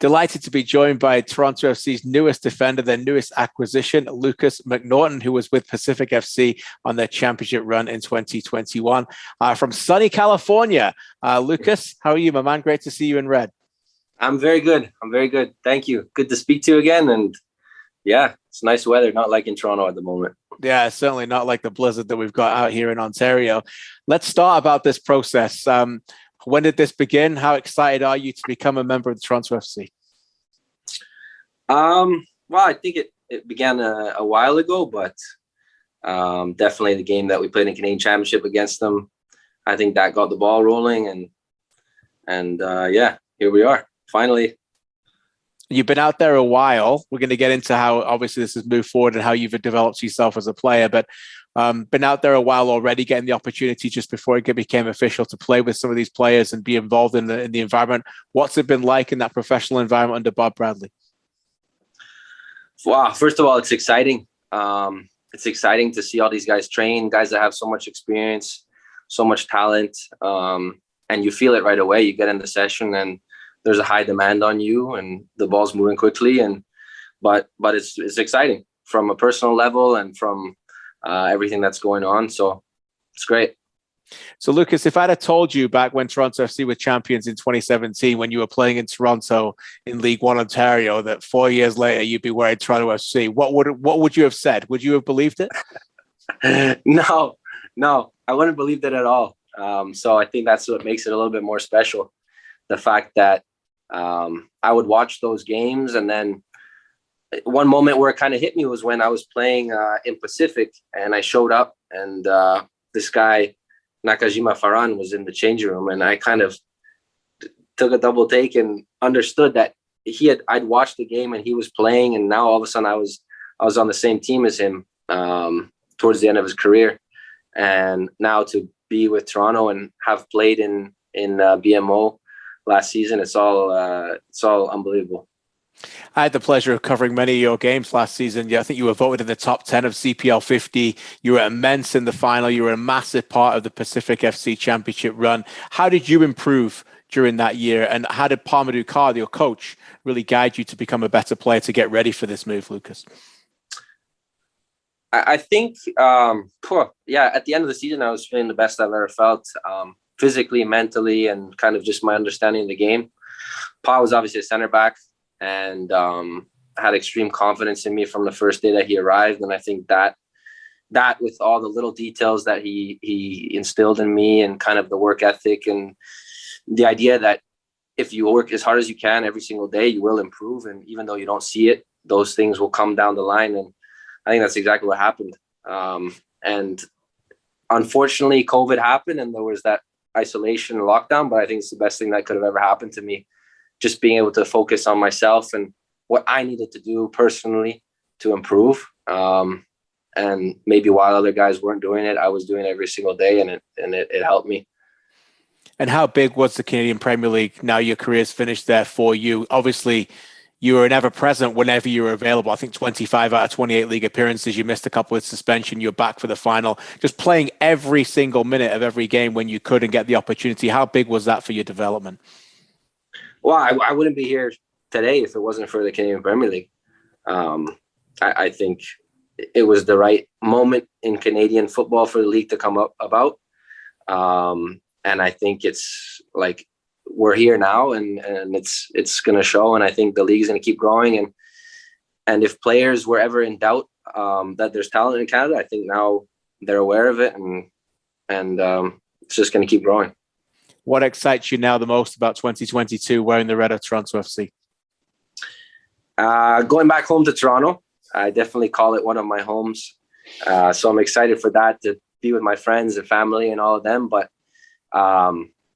Delighted to be joined by Toronto FC's newest defender, their newest acquisition, Lukas MacNaughton, who was with Pacific FC on their championship run in 2021. From sunny California. Lukas, how are you, my man? Great to see you in red. I'm very good. Thank you. Good to speak to you again. And yeah, it's nice weather, not like in Toronto at the moment. Yeah, certainly not like the blizzard that we've got out here in Ontario. Let's start about this process. When did this begin? How excited are you to become a member of the Toronto FC? Well, I think it began a while ago, but definitely the game that we played in Canadian Championship against them, I think that got the ball rolling, and yeah, here we are, finally. You've been out there a while. We're going to get into how obviously this has moved forward and how you've developed yourself as a player, but been out there a while already, getting the opportunity just before it became official to play with some of these players and be involved in the environment. What's it been like in that professional environment under Bob Bradley? Wow, first of all, it's exciting. It's exciting to see all these guys train, guys that have so much experience, so much talent, and you feel it right away. You get in the session and there's a high demand on you and the ball's moving quickly, but it's exciting from a personal level and from everything that's going on. So it's great. So Lukas, if I'd have told you back when Toronto FC were champions in 2017, when you were playing in Toronto in League One Ontario, that 4 years later you'd be wearing Toronto FC, what would you have said? Would you have believed it? No, I wouldn't believe it at all. So I think that's what makes it a little bit more special. The fact that I would watch those games, and then one moment where it kind of hit me was when I was playing in Pacific, and I showed up, and this guy Nakajima Farhan was in the changing room, and I kind of took a double take and understood that I'd watched the game and he was playing, and now all of a sudden I was on the same team as him towards the end of his career, and now to be with Toronto and have played in BMO last season, it's all unbelievable. I had the pleasure of covering many of your games last season. Yeah, I think you were voted in the top 10 of CPL 50. You were immense in the final. You were a massive part of the Pacific FC Championship run. How did you improve during that year? And how did Parmadou Card, your coach, really guide you to become a better player to get ready for this move, Lukas? I think, at the end of the season, I was feeling the best I've ever felt, physically, mentally, and kind of just my understanding of the game. Pa was obviously a center back, and had extreme confidence in me from the first day that he arrived. And I think that with all the little details that he instilled in me, and kind of the work ethic and the idea that if you work as hard as you can every single day, you will improve. And even though you don't see it, those things will come down the line. And I think that's exactly what happened. And unfortunately, COVID happened and there was that isolation and lockdown, but I think it's the best thing that could have ever happened to me. Just being able to focus on myself and what I needed to do personally to improve. And maybe while other guys weren't doing it, I was doing it every single day, and it helped me. And how big was the Canadian Premier League now your career's finished there for you? Obviously, you were never present whenever you were available. I think 25 out of 28 league appearances. You missed a couple with suspension. You're back for the final. Just playing every single minute of every game when you could and get the opportunity. How big was that for your development? Well, I wouldn't be here today if it wasn't for the Canadian Premier League. I think it was the right moment in Canadian football for the league to come up about. And I think it's like we're here now, and it's going to show. And I think the league is going to keep growing. And if players were ever in doubt that there's talent in Canada, I think now they're aware of it, and it's just going to keep growing. What excites you now the most about 2022 wearing the red of Toronto FC? Going back home to Toronto. I definitely call it one of my homes. So I'm excited for that, to be with my friends and family and all of them. But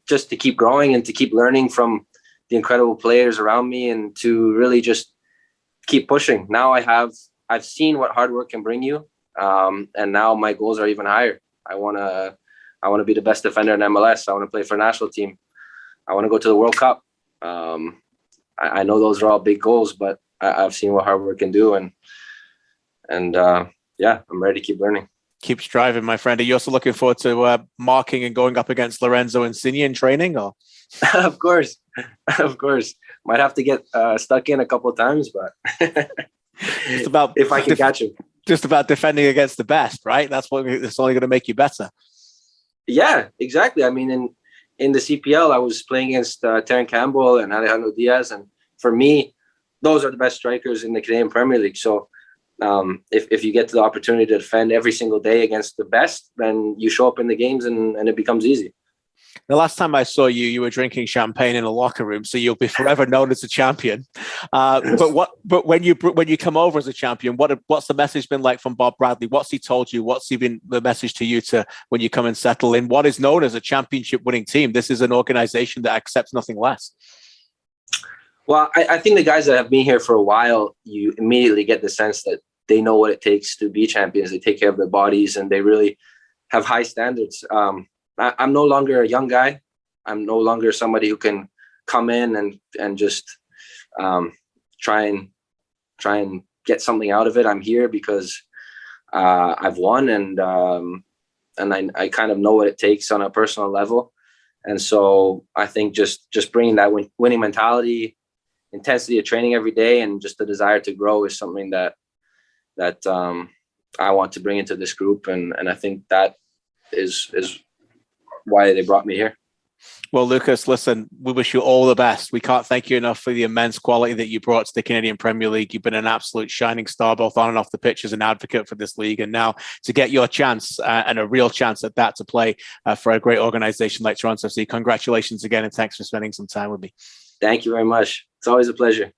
just to keep growing and to keep learning from the incredible players around me, and to really just keep pushing. Now I've seen what hard work can bring you. And now my goals are even higher. I want to be the best defender in MLS. I want to play for a national team. I want to go to the World Cup. I know those are all big goals, but I've seen what hard work can do, and I'm ready to keep learning. Keep striving, my friend. Are you also looking forward to marking and going up against Lorenzo Insigne in training? Or Of course. Might have to get stuck in a couple of times, but It's about if I can catch him. Just about defending against the best, right? That's only going to make you better. Yeah, exactly. I mean, in the CPL, I was playing against Terran Campbell and Alejandro Diaz, and for me, those are the best strikers in the Canadian Premier League. So if you get the opportunity to defend every single day against the best, then you show up in the games and it becomes easy. The last time I saw you, you were drinking champagne in a locker room, so you'll be forever known as a champion. But when you come over as a champion, what's the message been like from Bob Bradley? What's he told you? What's he been the message to you to when you come and settle in what is known as a championship-winning team? This is an organization that accepts nothing less. Well, I think the guys that have been here for a while, you immediately get the sense that they know what it takes to be champions. They take care of their bodies and they really have high standards. I'm no longer a young guy. I'm no longer somebody who can come in and just try and get something out of it. I'm here because I've won and I kind of know what it takes on a personal level. And so I think just bringing that winning mentality, intensity of training every day, and just the desire to grow is something that I want to bring into this group. And I think that is why they brought me here. Well, Lucas, listen, we wish you all the best. We can't thank you enough for the immense quality that you brought to the Canadian Premier League. You've been an absolute shining star, both on and off the pitch, as an advocate for this league. And now to get your chance and a real chance at that to play for a great organization like Toronto FC. Congratulations again, and thanks for spending some time with me. Thank you very much. It's always a pleasure.